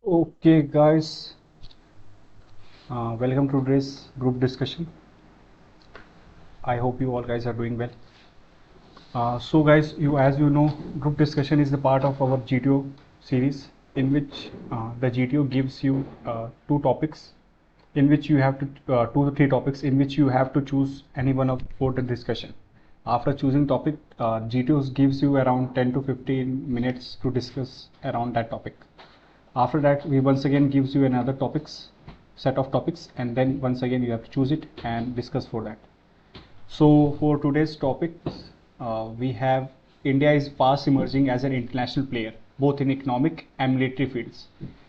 Okay, guys, welcome to today's group discussion. I hope you all guys are doing well. So, guys, as you know, group discussion is the part of our GTO series, in which the GTO gives you two topics, in which you have to two to three topics, in which you have to choose any one of for the discussion. After choosing topic, GTOs gives you around 10 to 15 minutes to discuss around that topic. After that, we once again gives you another topics set of topics, and then once again you have to choose it and discuss for that. So for today's topics, we have India is fast emerging as an international player, both in economic and military fields.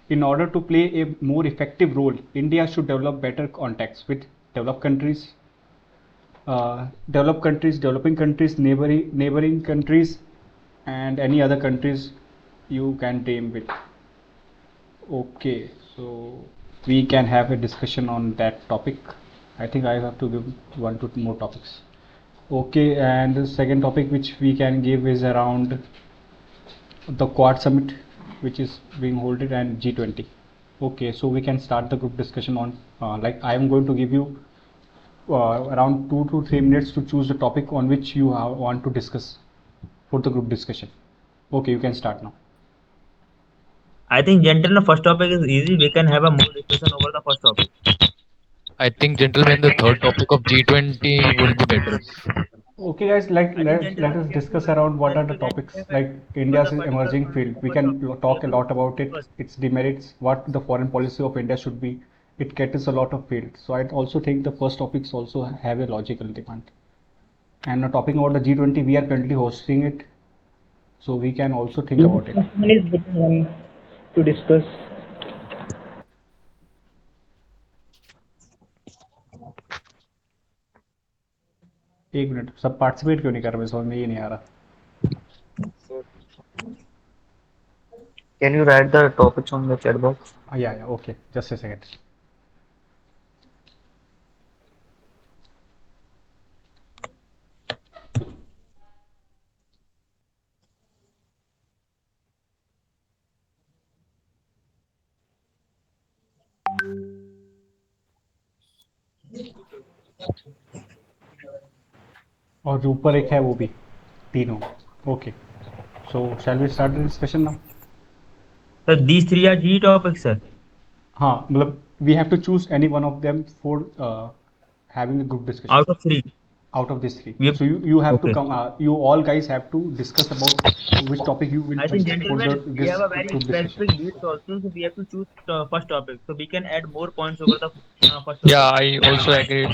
In order to play a more effective role, India should develop better contacts with developed countries, developing countries, neighboring countries, and any other countries you can name with. Okay, so we can have a discussion on that topic. I think I have to give one to two more topics. Okay, and the second topic which we can give is around the Quad Summit, which is being held and G20. Okay, so we can start the group discussion on like I am going to give you around 2 to 3 minutes to choose the topic on which you want to discuss for the group discussion. Okay, you can start now. I think, gentlemen, first topic is easy. We can have a more discussion over the first topic. I think, gentlemen, the third topic of G20 will be better. Okay, guys, like I think, let gentlemen, us we have to discuss around what are the specific and we topics have like for India's the particular emerging field. We first can topic. We talk have a to lot about it, first. its demerits, what the foreign policy of India should be. It caters a lot of field. So I also think the first topics also have a logical demand. And talking about the G20, we are currently hosting it, so we can also think about it. One is good one to discuss. एक minute सब participate क्यों नहीं कर रहे समझ में ये नहीं आ रहा. Can you write the topics on the chat box? Yeah, okay, just a second. और जो ऊपर एक है वो भी तीनों. Okay, so shall we start the discussion now. So these three are G topics, sir. हाँ मतलब we have to choose any one of them for having a group discussion Out of three, out of these three. we have So you have to okay. come you all guys have to discuss about which topic you will I think, choose for the gentlemen, we this have a very group discussion. specific leads also, so we have to choose first topic. So we can add more points over the first Yeah, topic. I also agree.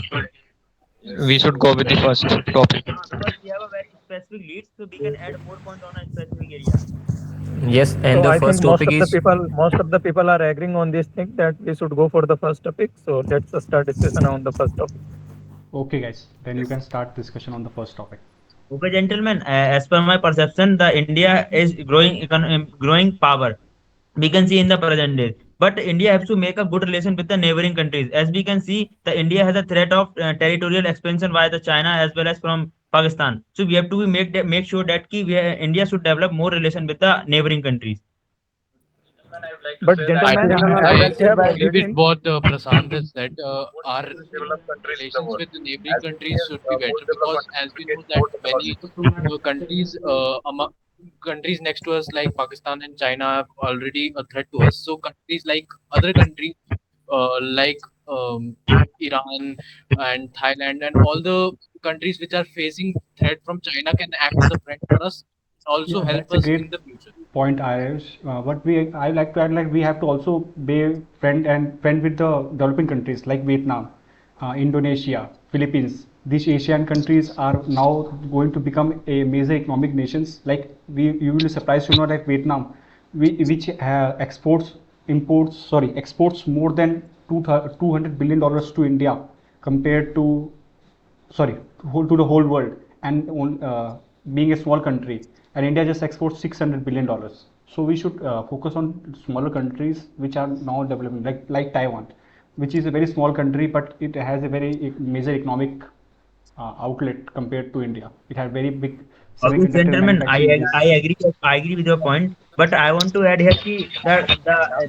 We should go with the first topic. Because we have a very specific lead, so we can add more points on a specific area. Yes, and So the I think first topic is most of the people are agreeing on this thing that we should go for the first topic. So let's start discussion on the first topic. Okay, guys, then you can start discussion on the first topic. Okay, gentlemen, as per my perception, the India is growing power. We can see in the present days. But India has to make a good relation with the neighboring countries. As we can see, the India has a threat of territorial expansion by the China as well as from Pakistan. So we have to make sure that India should develop more relation with the neighboring countries. But I gentlemen, think as I we have agree with seen, what Prasant has said. Our relations with the neighboring countries should be better because, as we know, that many countries next to us, like Pakistan and China, are already a threat to us. So countries like other countries, like Iran and Thailand, and all the countries which are facing threat from China, can act as a friend for us. Also Yeah, help that's a us great in the future. point, Ayush. But I like to add like we have to also be friend with the developing countries like Vietnam, Indonesia, Philippines. These Asian countries are now going to become a major economic nations. Like you will be surprised to know that Vietnam, which exports more than 200 billion dollars to India compared to sorry to the whole world, and being a small country, and India just exports 600 billion dollars. So we should focus on smaller countries which are now developing, like Taiwan, which is a very small country but it has a very major economic outlet compared to India. It has very big Okay, semiconductor gentlemen, manufacturing base. I agree with your point. But I want to add here that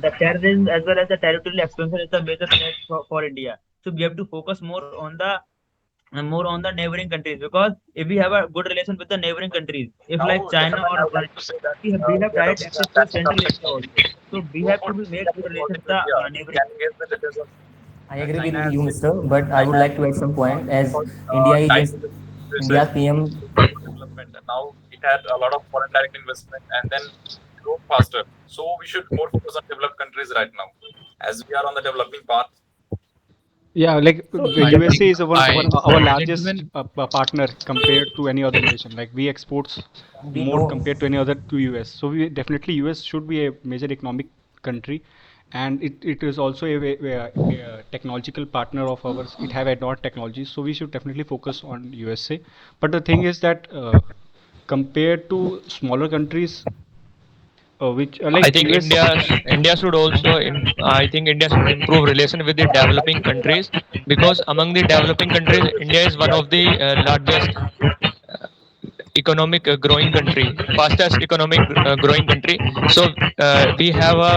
the terrorism as well as the territorial expansion is a major threat for India. So we have to focus more on the neighboring countries, because if we have a good relation with the neighboring countries, if like China or Russia, we have direct access to Central Asia also. So we have to make good relations with the neighboring I agree with China. you, Mr. But I would like to add some point as India is just India's PM. development, and now it had a lot of foreign direct investment and then grow faster. So we should more focus on developed countries right now, as we are on the developing path. Yeah, like So the I USA think is I our largest gentlemen, partner compared to any other nation. Like we exports We more know. compared to any other to US. So we definitely US should be a major economic country, and it is also a technological partner of ours. It have advanced technologies, so we should definitely focus on USA. But the thing is that compared to smaller countries, which I like think US. India should also I think India should improve relation with the developing countries, because among the developing countries, India is one of the largest economic growing country, fastest economic growing country. So we have a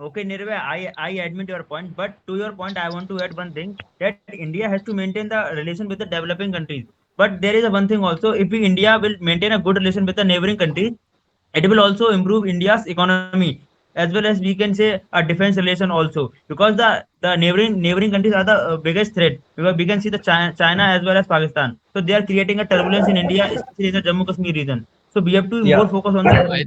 Okay, Nirvay, I admit your point, but to your point, I want to add one thing, that India has to maintain the relation with the developing countries. But there is a one thing also, if we India will maintain a good relation with the neighboring countries, it will also improve India's economy, as well as we can say a defense relation also, because the neighboring countries are the biggest threat, because we can see the China as well as Pakistan. So they are creating a turbulence in India, especially in the Jammu Kashmir region. So we have to more Yeah. focus on the I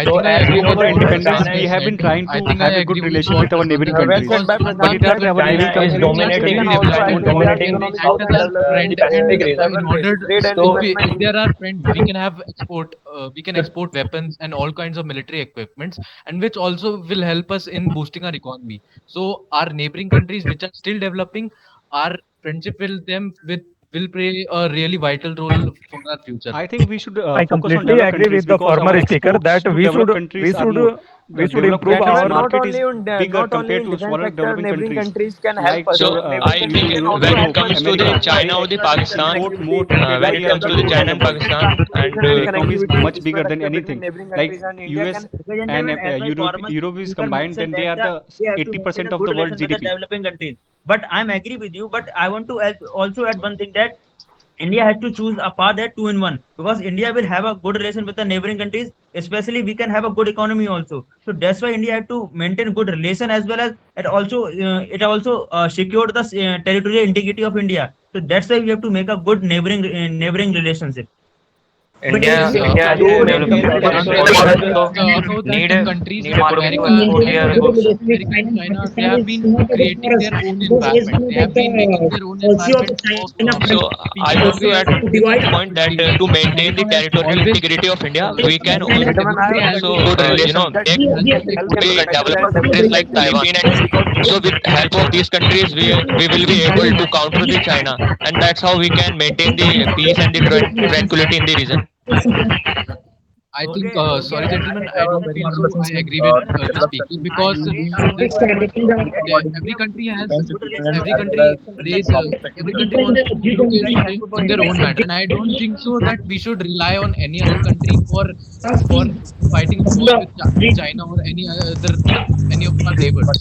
So think I as we agree know with Our that what independence, China we Prashant is have been said. trying I to think I have a good agree with relation what with our Prashant neighboring has said Well countries. said by because But Prashant, it that has our China neighboring China is is countries dominating China developing also is has development India we dominating can economic the act growth as and a the friend, development and Pacific region. in level phase, order trade and So if investment. they are our friends, we can have export we can the export weapons and all kinds of military equipments, and which also will help us in boosting our economy. So our neighboring countries which are still developing, our friendship with them with will play a really vital role for our future. I think we should I focus on completely developed agree countries with the because our former speaker exports that to we should developed we countries are should more. we The should developed improve countries our market is bigger not only compared in to defense smaller sector. developing Neighboring countries countries can help like us. so the Neighboring I countries think can Europe, also when it help Europe, us comes to in the America, developing China they or the infrastructure Pakistan, export more connectivity, compared to when like it any comes other to the developing China and country. Pakistan, and regional The economy is connectivity, much bigger than infrastructure between anything. neighboring Like countries and India US can. Okay, and gentlemen, as my Europe, former Europe is speaker combined, mentioned then they that are the we have to maintain a 80% of good the world's relation with the GDP. developing countries. But I'm agree with you. But I want to also add one thing, that India has to choose a path that two in one, because India will have a good relation with the neighboring countries, especially we can have a good economy also. So that's why India have to maintain good relation, as well as it also secured the territorial integrity of India. So that's why we have to make a good neighboring relationship. But if India Yes, we India I as a do explore agree and developing with develop country our Prashant also also countries, that also that need countries need like a America, good year books. America and China, they have been creating their own environment. They have been making their own environment of so I people want to where add they can one have point good that to relations. maintain the America has territorial always integrity of India, we can Gentlemen, I definitely have has also been good relation that make has been help to can the better developing and countries developing like countries. Philippines and India. So with help of these countries, we will be able to counter the China, and that's how we can maintain the peace and the tranquility in the region. I think, okay, sorry, I gentlemen, I agree don't with feel you. so. I agree with the speaker I because agree with you, this but I want to add that every India country will has have good relation every with the country neighboring plays countries. every country wants to showcase things in their own manner, and I don't think so that we should rely on any other country for fighting a war with China or any of our neighbors.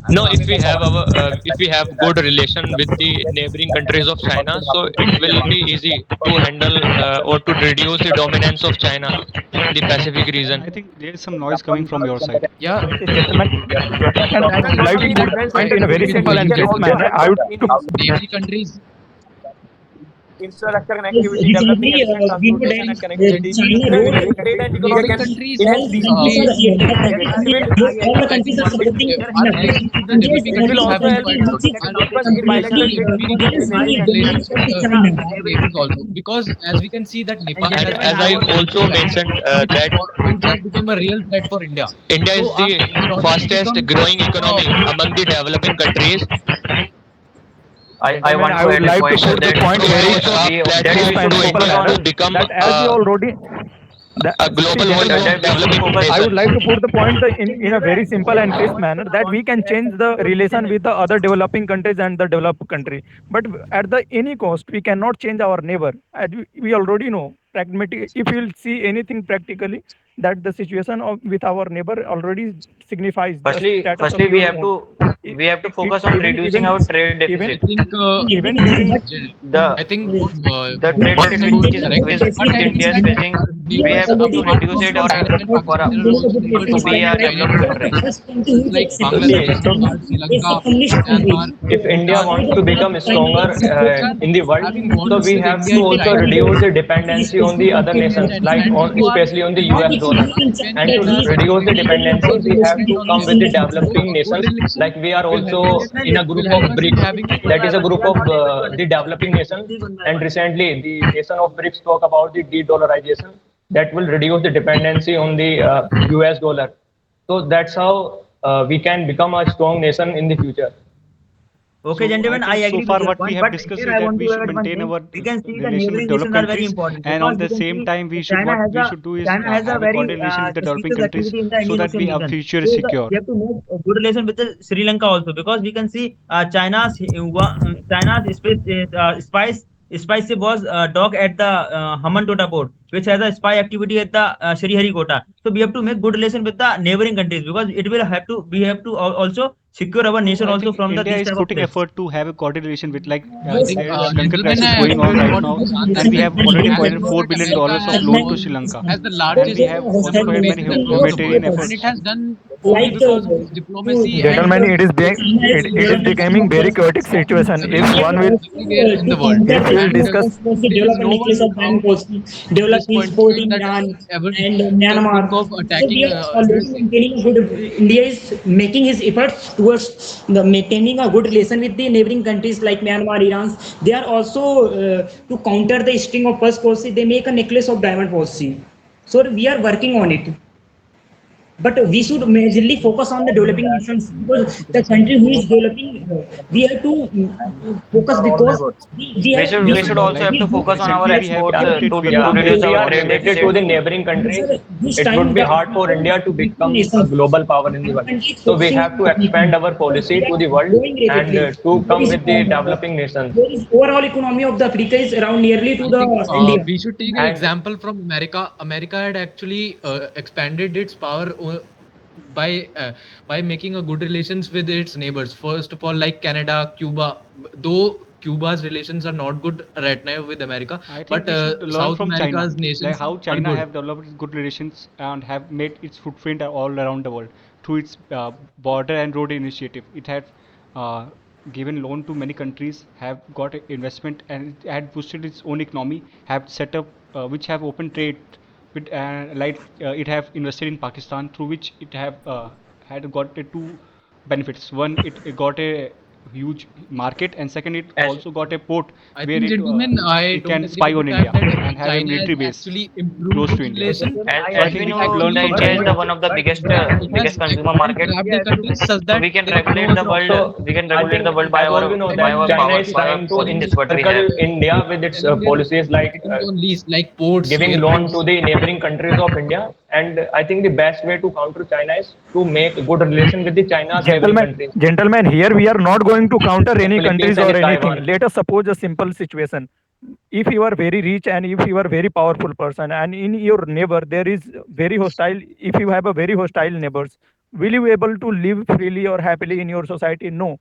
No, if we have good relation with the neighboring countries of China, so it will be easy to handle or to reduce the dominance of China in the Pacific region. I think there is some noise coming from your side. Yeah, Okay, gentlemen, and I that's would not like to only put that. the I point in a very agree with simple you, and crisp gentlemen, manner. that I would like to neighboring countries, infrastructure connectivity, developing efficient transportation and connectivity, gentlemen, where trade and economic neighboring can countries. enhance easily. It will I think one thing, our relations with the developing it will countries have also been help quite good. can help us in bilateral trade We need to with improve neighboring countries. relations with our neighbors also, because as we can see that And Nepal And has gentlemen, been as I I want growing to really also fast, mentioned which that which has become a real threat for India. India is So the in order to fastest become growing economy among the developing countries. I Gentlemen, want I to would add a like to point So put the that it point very provides a we that is that platform we in should to simple focus India manner, to on become that as we already a see, global gentlemen, voice of that we should developing focus I would nations. like to put the point in a very simple and crisp manner that we can change the relation with the other developing countries and the developed country. But at the any cost, we cannot change our neighbor. As we already know, pragmatic, if you'll see anything practically, that the situation of with our neighbor already signifies the status of Firstly, we your have own. to focus on reducing our trade Even I deficit. think even during The I think the trade what you said deficit was which correct, which but at the India is same time, facing, we have neighbors, to reduce it China and for Pakistan are also neighbors to of be a China developed and country. places like Bangladesh, Nepal, Sri Lanka, Myanmar, If India Bhutan, wants to become stronger which are in the world, having so bonds we with have India to and also China, reduce the dependency on the other nations, like and on especially on the not US dollar. depending And to that reduce the heavily dependency, we have dependent to on come them. with the So developing a good nations. relation Like we are will help also us in a group of in BRICS, having a that is a group of the understand. developing nations. And recently, the nation of BRICS talk about the de-dollarization that will reduce the dependency on the US dollar. So that's how we can become a strong nation in the future. Okay, So I gentlemen, I think so agree with far your what we point, have but discussed here is I that want we to should add one maintain thing. our We can see the relation with neighboring developed nations are very countries, important and because on we the can same see time we should China what has we a should do is China has a have a very cordial relation with the developing suspicious countries activity in the so Indian that Ocean we our region. future is So secure. we have to make a good relation with the Sri Lanka also because we can see China's spice was dock at the Hambantota port, which has a spy activity at the Sriharikota. So we have to make good relation with the neighboring countries because it will have to we have to also secure our So nation I also think from the India this is type of putting threats. effort to have a cordial relation with, like I think, there is Sri Lankan gentlemen, crisis I going agree on with right what now, Nishan and we said. have already As we provided know $4 that billion America of loan to Sri Lanka, has the and we largest have also economic provided base many in the humanitarian world, and it efforts. has done only because of its diplomacy and Gentlemen, it is relation with becoming very chaotic situation. If one will, everywhere in the world. if we'll And discuss, there is no one out at this point of time that ever can think of attacking USA. India is making his efforts towards the maintaining a good relation with the neighboring countries like Myanmar, Iran. They are also to counter the string of Persian policy. They make a necklace of diamond policy. So we are working on it. But we should majorly focus on the developing nations because the country who is developing, we have to focus because We should also Like have to focus on our recently we have exports connected to with reduce the our yeah, trade foreign deficit. countries. To the neighboring countries, this it would time be the hard for India to become a nations global power in the world. country is So we focusing have to on expand development our because policy they to are the world growing and rapidly. to There come is with the developing nations. there is overall economy of the Africa is around nearly to I the think India. we should take an And example from America. America had actually expanded its power by uh, by making a good relations with its neighbors. First of all, like Canada, Cuba. Though Cuba's relations are not good right now with America, I think but we should learn South from China, America's like nations how are China good. have developed good relations and have made its footprint all around the world through its border and road initiative. It had uh, given loan to many countries, have got investment, and it had boosted its own economy. Have set up which have open trade with it have invested in Pakistan, through which it have had got two benefits. One, it got a huge market, and second, it as also got a port I where think, gentlemen, I it don't can agree spy with the on fact India that and have a China has military base actually improved close to its India. relation. So I as we think It we should know, learn the from actually India is China. the one of the it has biggest consumer market. trapped the countries such So that we can there is no regulate the other world. option. We can I regulate think the world it by was our selling by their our uh, power selling in this what we have. selling India with its selling their policies like items on lease, like ports, giving loan airports. to the neighboring countries of India. And I think the best way to counter China is to make good relation with the China's neighboring gentlemen, countries, here we are not going to counter like any Philippines countries and or the anything. Taiwan. Let us suppose a simple situation. If you are very rich and if you are very powerful person and in your neighbor there is very hostile, if you have a very hostile neighbors, will you be able to live freely or happily in your society? No,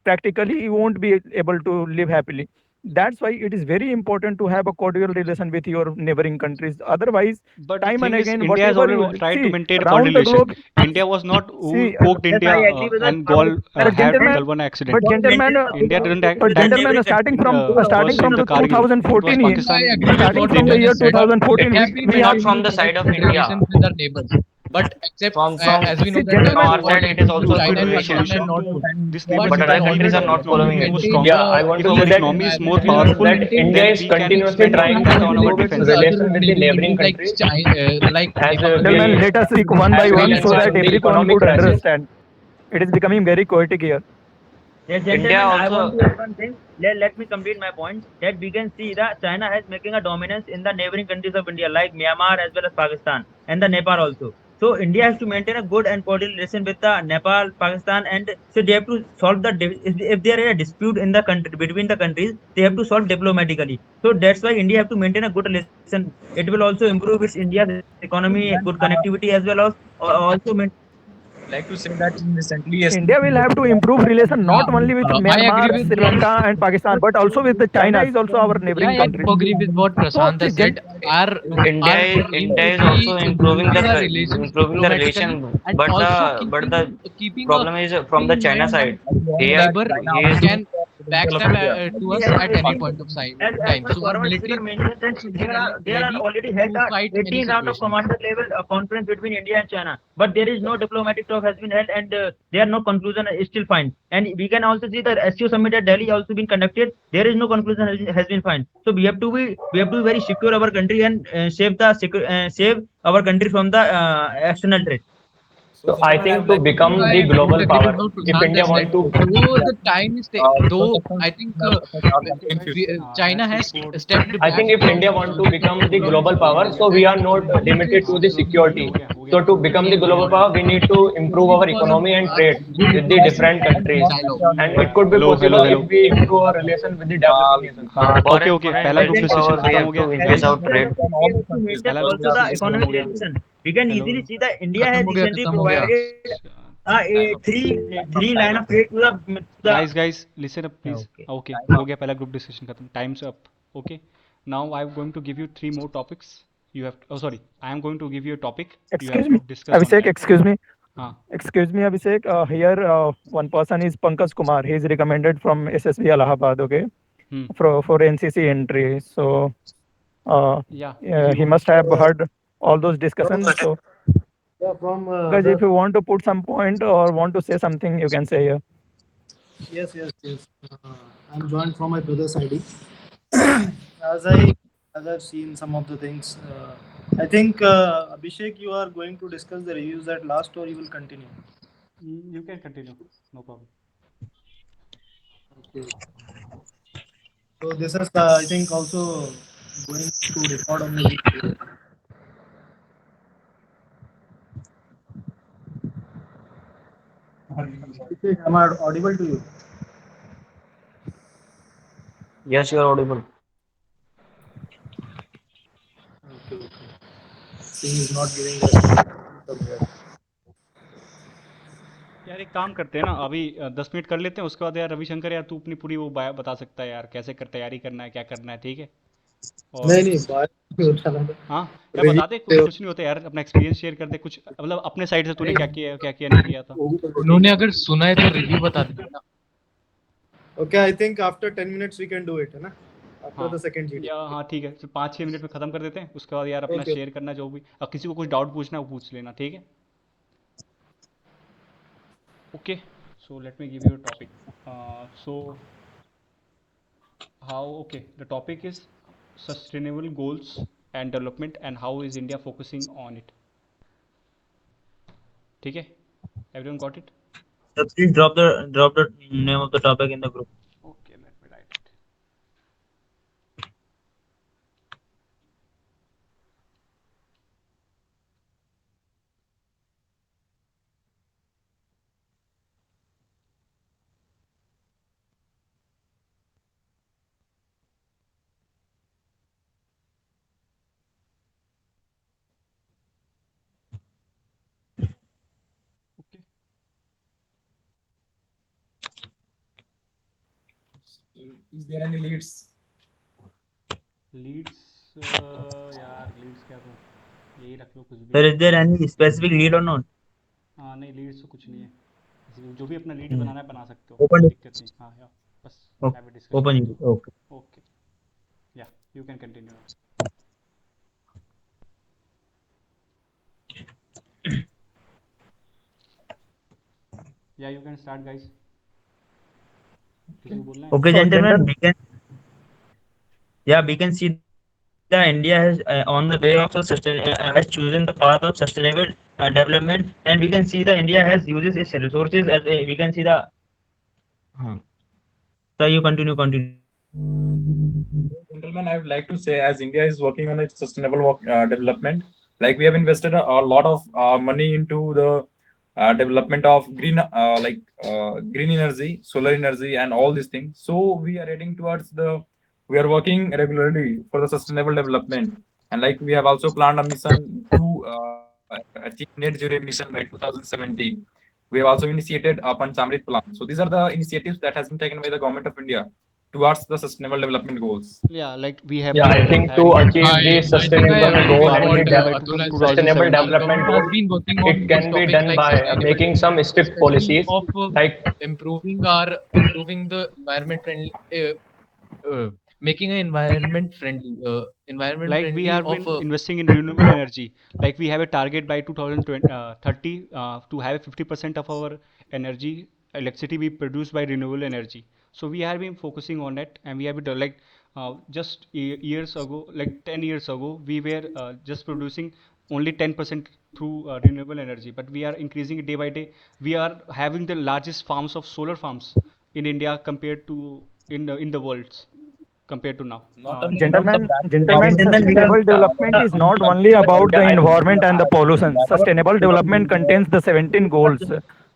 practically you won't be able to live happily. That's why it is very important to have a cordial relation with your neighboring countries. Otherwise, But the time and thing is, again, India has whatever already you tried to see maintain a cordial around the relation. globe, India was not who see, poked Yes, India I agree with and our Gaul point. had gentlemen, Galwan accident. but Because gentlemen, maintaining a good India didn't relationship with the gentlemen, neighboring countries first starting in from the the Kargil. It was 2014 year, I Pakistan agree with starting what from the Nishan year has said. But 2014, We it have been we have not maintaining from the very side of good India. relations with our neighbors. But except From as we know see, that from gentlemen, our what side, it is happened to to also China quickly and a Pakistan are solution not to good. this But neighboring but other country countries are however, not we will following becoming it. more maintain stronger. Yeah, I want If to our say that economy is more we will have to powerful, that maintain India that then is we can continuously spend our we trying will to impact have on to our improve maintain its the defense. other relation with the neighboring neighboring countries like countries. Bangladesh. let us speak one by As one we so that from the everyone economic could crisis, understand. It is becoming very chaotic here. Yes, India gentlemen, I want also to add one thing. Let me complete my point. That we can see that China has making a dominance in the neighboring countries of India, like Myanmar as well as Pakistan and the Nepal also. So India has to maintain a good and cordial relation with the Nepal, Pakistan, and so they have to solve the if there is a dispute in the country between the countries, they have to solve diplomatically. So that's why India have to maintain a good relation. It will also improve its India's economy, good connectivity, as well as also Like to say that in recently India will have to improve relation not only with I agree Myanmar, with Sri what. Lanka, and Pakistan, but also with the China is also our Yeah, neighboring I country. do agree with what So Prashant has said. Our aim India should is also be improving improving our relations improving the diplomatically, relation, and but also the keeping a problem is from thing the in China mind that side. no He have neighbor China he is can potential of backstab India. to we us have at to any see, point of as time. per So our government military figure mentioned that there are ready already held to fight any 18 round of situation. commander level conference between India and China, but there is no diplomatic talk has been held, and there are no conclusion is still fine. And we can also see the SCO summit at Delhi also been conducted. There is no conclusion has been fine. So we have to very secure our country and save our country from the external threat. So, So I gentlemen, I think would to like to So become I the totally global agree with power, what if Prashant India has said. want to, Though the time is, though questions I think are coming in future. China has before stepped I back think if India want to become the global power, so we are not limited to the security. So to become the global power, we need to improve only our because of economy and our trade good with the diplomacy different and countries. dialogue. And it could be possible if we improve our relation with the developing nations. Okay, okay, for पहला group invading discussion power, we खत्म have हो to गया increase guys. our trade. We have to maintain पहला group also the discussion खत्म economic हो गया. relation. We can Hello, easily see that India has खत्म हो गया recently खत्म हो गया provided a three line of trade to the guys, listen up please. okay. Okay, हो गया पहला group discussion खत्म. Time's up. Okay, now I'm going to give you three more topics. You have oh sorry, I am going to give you a topic. You have Excuse to me, discuss on Abhishek. that. Excuse me. हाँ. Excuse me, Abhishek. Here, one person is Pankaj Kumar. He is recommended from SSB Allahabad. Okay, Hmm. for NCC entry. So Yeah, he you. must have heard all those discussions. So, Yeah, from guys, the if you want to put some point or want to say something, you can say here. yes. I'm joined from my brother's ID. As I've seen some of the things, I think Abhishek, you are going to discuss the reviews at last, or you will continue. You can continue. No problem. Okay. So this is, I think, also going to record on the video. Abhishek, am I audible to you? Yes, you are audible. Okay. Thing is not giving us. यार एक काम करते हैं ना अभी 10 minute कर लेते हैं उसके बाद यार रविशंकर यार तू अपनी पूरी वो बता सकता है यार कैसे कर तैयारी करना है क्या करना है ठीक है और नहीं बात नहीं होता ना हाँ यार review बता दे कुछ नहीं होता यार अपना एक्सपीरियंस शेयर कर दे कुछ मतलब अपने साइड से तूने क्या किया नहीं किया था ठीक उन्होंने है अगर सुना है तो रिव्यू बता देना ना. Okay, I think after 10 minutes we can do it, है ना? After हाँ the second या GT. हाँ ठीक है तो 5-6 मिनट में ख़त्म कर देते हैं उसके बाद यार अपना Okay. शेयर करना जो भी अब किसी को कुछ डाउट पूछना है वो पूछ लेना ठीक है okay so let me give you a topic so how okay the topic is sustainable goals and development and how is India focusing on it ठीक है everyone got it So please drop the name of the topic in the group. okay let me write it okay Is there any leads? leads यार leads क्या दूँ यही रख लो कुछ भी Sir, is there any specific lead or not? हाँ नहीं leads तो कुछ नहीं है जो भी अपना लीड Hmm. बनाना है बना सकते हो Open कोई it. दिक्कत नहीं हाँ या बस Okay. Have a discussion Open it. Okay. Okay या यू कैन कंटिन्यू या यू कैन स्टार्ट गाइस किसी को बोलना है Okay, So, gentlemen, general. we can see the India has on the way of has chosen the path of sustainable development, and we can see the India has uses its resources as we can see the. So you continue. Gentlemen, I would like to say as India is working on its sustainable development, Like we have invested a lot of money into the development of green energy, solar energy, and all these things. So we are heading towards we are working regularly for the sustainable development, and like we have also planned a mission to achieve net zero emission by 2017. We have also initiated a Panchamrit plan. So these are the initiatives that has been taken by the government of India towards the sustainable development goals. Yeah, like we have Yeah, been I think to having achieve the I think I sustainable agree goal with and what farmer the India by Atul has said. sustainable Our 2017. development government has goal, been working it on these can be topics done like by sustainable making some development, strict especially policies of like improving the environment friendly, making an environment Like we friendly have of been investing in renewable energy. Like we have a target by 2030 to have 50% of our energy electricity be produced by renewable energy. So we have been focusing on it, and we have been like just years ago, like 10 years ago, we were just producing only 10% through renewable energy, but we are increasing it day by day. We are having the largest farms of solar farms in India compared to in the world compared to now. Not only about the Gentlemen, sustainable development is not only about the environment and the pollution. Sustainable development contains the 17 goals,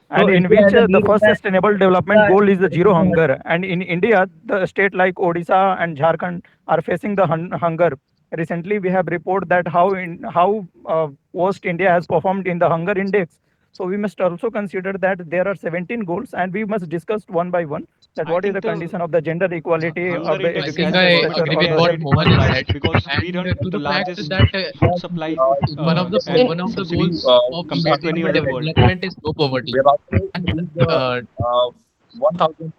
and in which the first sustainable development goal is the zero hunger. And in India, the state like Odisha and Jharkhand are facing the hunger. Recently, we have report that how worst India has performed in the hunger index. So we must also consider that there are 17 goals, and we must discuss one by one that I what is think the the condition of the gender equality hunger of the I index think has education the I government structure agree or with the what calculated Mohan has worldwide said, because we and run to the the fact largest that food supply in one and of the subsidy goals of compared to any sustainable other world. development is low we poverty, have also and used the 1000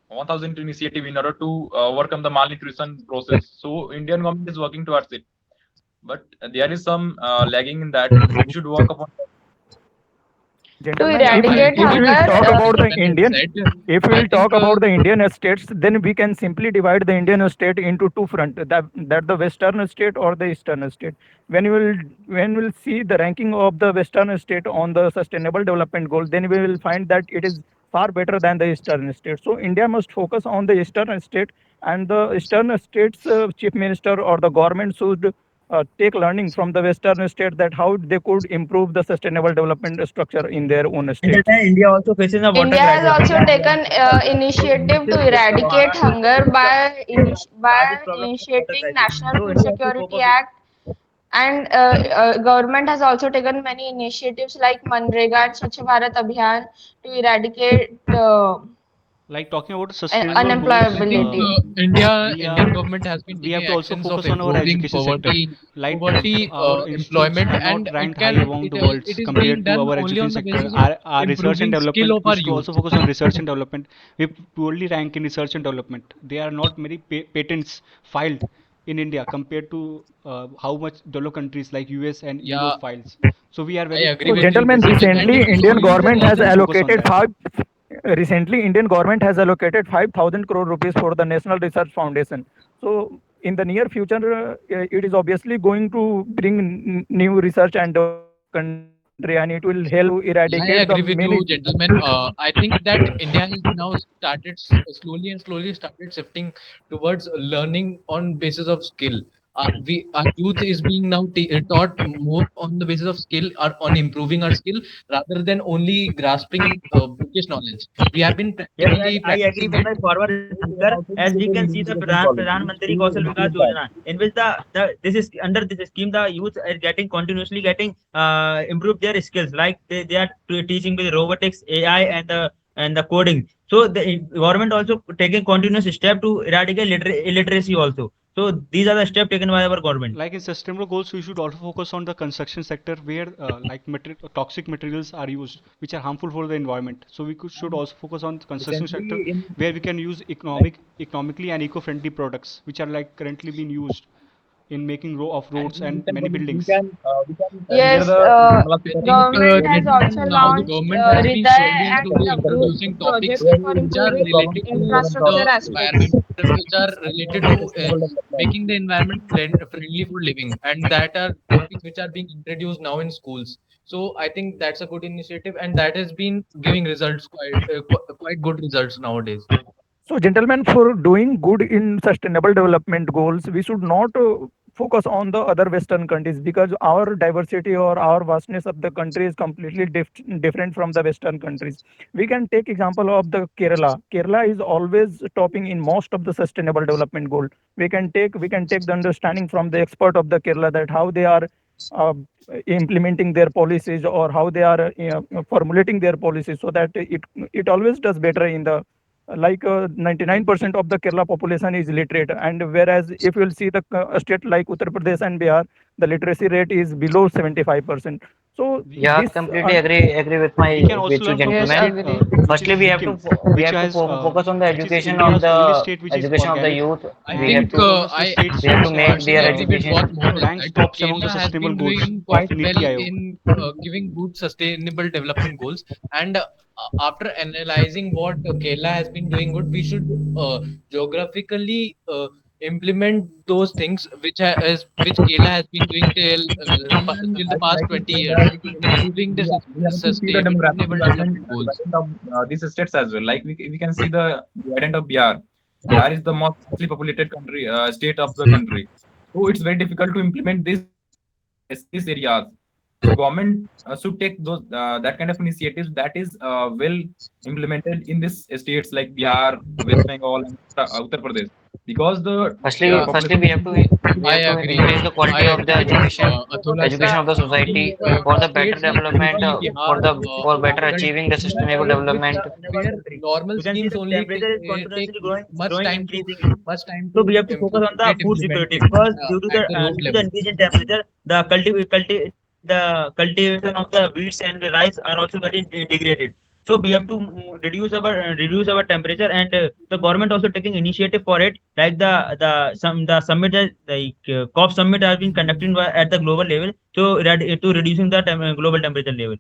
1000 initiative in order to overcome the malnutrition process. So Indian government is working towards it, but there is some lagging in that. We should work upon. To gentlemen, yeah, if I we eradicate agree if with we will hunger, talk what about the Mohan has Indian, said. if we I will think talk about the Indian states, then we can simply divide the Indian state into two front. That the western state or the eastern state. When we'll see the ranking of the western state on the sustainable development goal, then we will find that it is far better than the eastern state. So India must focus on the eastern state, and the eastern states chief minister or the government should take learning from the western state that how they could improve the sustainable development structure in their own states. Gentlemen, India also faces a water India has crisis. also India has taken so initiative to initiative to take eradicate hunger India by largest problem of water initiating crisis. National So Food India has to cope Security up with Act, and government has also taken many initiatives like Manrega and Swachh Bharat Abhiyan to eradicate Like talking about sustainable goals, I think unemployability. Indian government has been we have taking to also actions of focus on our improving education sector. Like our institutes employment, are and not ranked high among the world it is being compared to done our only education on the sector. basis of Our research and improving skill development, of we our should also youth. focus on research and development. We poorly rank in research and development. There are not many patents filed in India compared to how much developed countries like US and Yeah, Europe files. So we are I very agree So, poor with in you. gentlemen, research and And recently if development. we So Indian see we government the need has to focus on allocated that. five. Recently, Indian government has allocated 5,000 crore rupees for the National Research Foundation. So, in the near future, it is obviously going to bring new research and development in the country, and it will help to Yeah, I eradicate the agree with many. you, gentlemen. I think that India has now started slowly and slowly started shifting towards learning on basis of skill. Our youth is being now taught more on the basis of skill or on improving our skill rather than only grasping bookish knowledge. We have been Yes, guys, practically I agree practicing with it. my forward thinker. As we can see the Pradhan Mantri Kausal Vikas Yojana, in which the this is under this scheme the youth are getting continuously getting improve their skills, like they are teaching with robotics, AI, and the coding. So the government also taking continuous step to eradicate illiteracy also. So these are the steps taken by our government. Like in sustainable goals, we should also focus on the construction sector where toxic materials are used, which are harmful for the environment. So should also focus on the construction sector Recently, in where we can use economically and eco-friendly products, which are like currently being used in making of And roads in and recent many budget, buildings. we can hear Yes, the Nirmala I Sitharaman think, government has also gentlemen, now the launched government has been Hriday slowly and and slowly Samruddhi introducing topics project for which are improving related to infrastructure the aspects. environment, which are related to making the environment friendly for living, and that are topics which are being introduced now in schools. So I think that's a good initiative, and that has been giving results quite good results nowadays. So, gentlemen, for doing good in sustainable development goals, we should not focus on the other Western countries, because our diversity or our vastness of the country is completely different from the Western countries. We can take example of the Kerala. Kerala is always topping in most of the sustainable development goal. We can take the understanding from the expert of the Kerala, that how they are uh, implementing their policies, or how they are formulating their policies, so that it always does better in the, like 99% of the Kerala population is literate, and whereas if you'll see the state like Uttar Pradesh and Bihar, the literacy rate is below 75%. So Yeah, this completely agree with my We can also with you, learn from the Yes, gentlemen. state agree. which Firstly, is Sikkim, we which have to has focus on the which is education of India's only the state which is education of the organic, youth. I We and have think it is to one of the states we have to which make partially their agree with what education. Mohit has ranks said. tops among the Kerala has sustainable been goals doing of quite well Niti Aayog. in giving good sustainable development goals. And after analyzing what Kerala has been doing good, we should geographically implement those things which Kerala has been doing till the past Like you 20 said years, that improving the we have to see the demographic sustainable development goals. development of these states as well. Like we can see the ident of Bihar. Bihar is the most densely populated country state of the country. So it's very difficult to implement this in these areas. So government should take those that kind of initiatives that is well implemented in these states like Bihar, West Bengal, and Uttar Pradesh, because the Yeah, Firstly, population we I have to agree. increase the I quality of the agree with Atula's education saying. of the society, for the better States like development, UP, Bihar, for better Uttarakhand, achieving the these are sustainable states which development. where normal We can see schemes the only temperature is continuously much growing, time to increasing. So we have to focus on the get food security, implemented because at the root due to the level. increase in temperature, the cultivation of the wheats and the rice are also getting degraded. So we have to reduce our temperature, and the government also taking initiative for it, like the summit COP summit has been conducted at the global level, to reducing the global temperature level.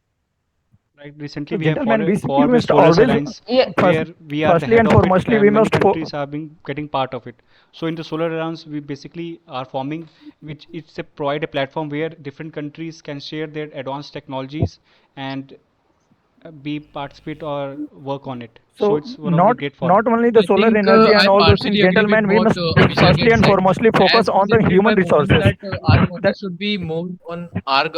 Right, recently So, we have gentlemen, we formed a must Scholars always Alliance Yeah, first, where we are the firstly head and of it, foremostly we and many must countries have been getting part of it. So in the Solar Alliance, we basically are forming, which it's a provide a platform where different countries can share their advanced technologies and be participate or work on it. So so it's one of the not great forum. not only the I solar think energy I and all those things, partially agree with gentlemen. We what must Abhishek firstly had and said, foremostly focus as on the presented by human Mohit, resources. that our focus That should be more on our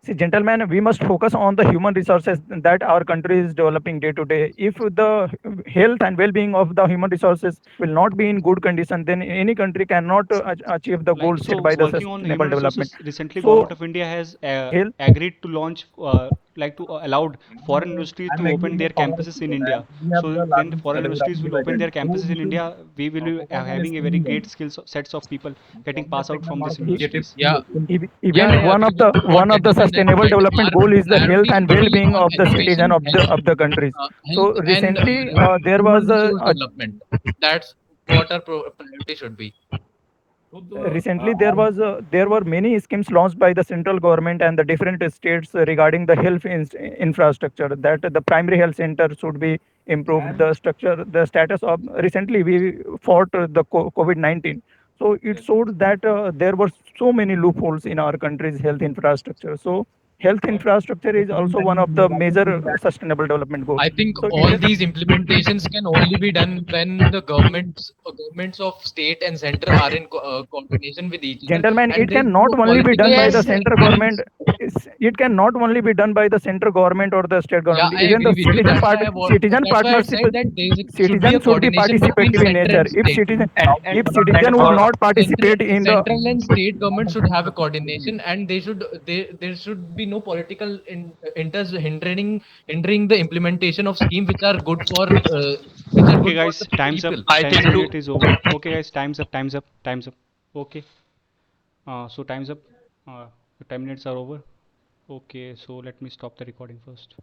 See, gentlemen, we must focus on the human resources that our country is developing day to day. If the health and well-being of the human resources will not be in good condition, then any country cannot achieve the Like, goals so set by the working on the sustainable human development. resources, recently So, government of India has health. agreed to launch like to allowed foreign industries I'm to agree open with the their power of campuses in people, and India. we have So the when the largest foreign industries demographic will open dividend. their So campuses we in should India, we will be focus on having a very skilling them. great skills sets of people getting Government pass has out taken a from lot these of initiatives universities. to yeah. Yeah, Even I agree with what one of the gentleman has sustainable said. development Our goal is the health priority and should be well-being on of the citizen education, of the countries. So health and recently there human was resource development. That's what our priority should be. So the recently there were many schemes launched by the central government and the different states regarding the health infrastructure, that the primary health center should be improved, the structure, the status of. Recently we fought the COVID-19, so it showed that there were so many loopholes in our country's health infrastructure. So health infrastructure the is current also time one of the demographic major is that sustainable development goal. I think So all these implementations can only be done when the governments of state and center are in coordination with each other, Gentlemen, and it there is can not no only be done political by the yes, central government. It can not only be done by the central government or the state Yeah, government. I Even the agree with you. citizen That's why I partnership, said that should be a citizens should be coordination between participative in center nature. and state. And If and citizen would for not participate in the Central and state government should have a coordination, and there should be no political inters hindering the implementation of schemes which are Okay, good for guys, the time's up. people. I 10 think minute to is over. Okay, guys, time's up. Time's up. Time's up. Okay. So time's up. The 10 minutes are over. Okay, so let me stop the recording first.